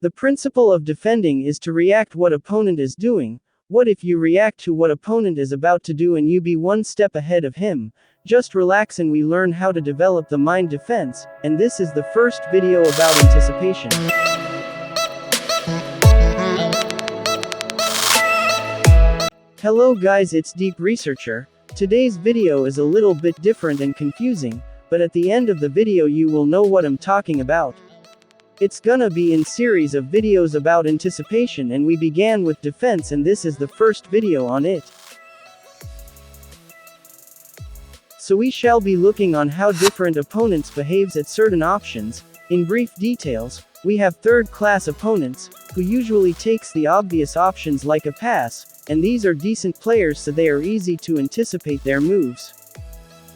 The principle of defending is to react what opponent is doing. What if you react to what opponent is about to do and you be one step ahead of him? Just relax and we learn how to develop the mind defense, and this is the first video about anticipation. Hello guys, it's Deep Researcher. Today's video is a little bit different and confusing, but at the end of the video you will know what I'm talking about. It's gonna be in series of videos about anticipation, and we began with defense and this is the first video on it. So we shall be looking on how different opponents behaves at certain options. In brief details, we have third-class opponents, who usually takes the obvious options like a pass, and these are decent players so they are easy to anticipate their moves.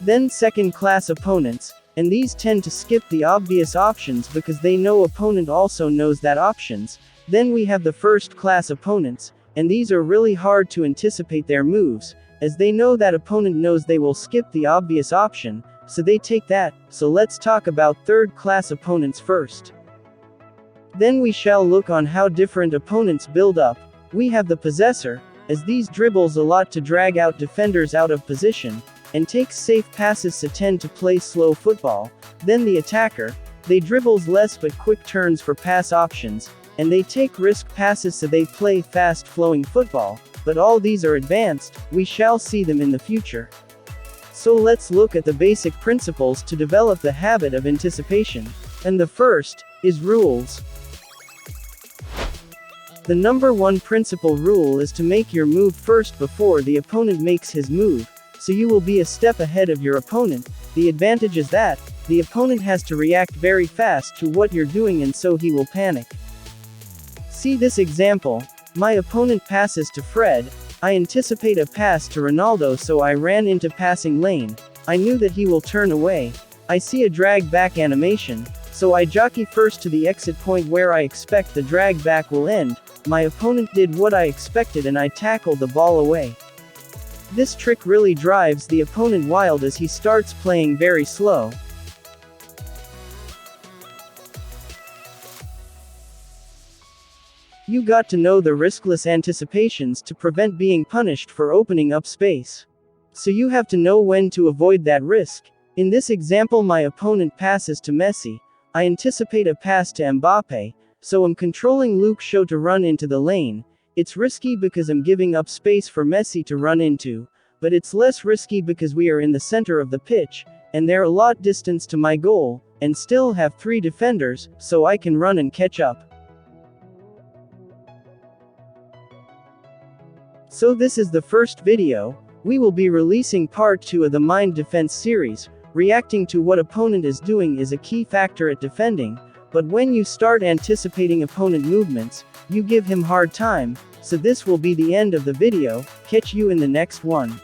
Then second-class opponents, and these tend to skip the obvious options because they know opponent also knows that options. Then we have the first-class opponents, and these are really hard to anticipate their moves, as they know that opponent knows they will skip the obvious option, so they take that. So let's talk about third-class opponents first. Then we shall look on how different opponents build up. We have the possessor, as these dribbles a lot to drag out defenders out of position, and takes safe passes so tend to play slow football. Then the attacker, they dribbles less but quick turns for pass options, and they take risk passes so they play fast flowing football, but all these are advanced, we shall see them in the future. So let's look at the basic principles to develop the habit of anticipation. And the first is rules. The number one principle rule is to make your move first before the opponent makes his move, so you will be a step ahead of your opponent. The advantage is that the opponent has to react very fast to what you're doing and so he will panic. See this example. My opponent passes to Fred. I anticipate a pass to Ronaldo, so I ran into passing lane. I knew that he will turn away. I see a drag back animation, so I jockey first to the exit point where I expect the drag back will end. My opponent did what I expected and I tackled the ball away. This trick really drives the opponent wild as he starts playing very slow. You got to know the riskless anticipations to prevent being punished for opening up space. So you have to know when to avoid that risk. In this example, my opponent passes to Messi. I anticipate a pass to Mbappe, so I'm controlling Luke Shaw to run into the lane. It's risky because I'm giving up space for Messi to run into, but it's less risky because we are in the center of the pitch, and they're a lot distance to my goal, and still have 3 defenders, so I can run and catch up. So this is the first video. We will be releasing part 2 of the Mind Defense series. Reacting to what opponent is doing is a key factor at defending, but when you start anticipating opponent movements, you give him hard time. So this will be the end of the video. Catch you in the next one.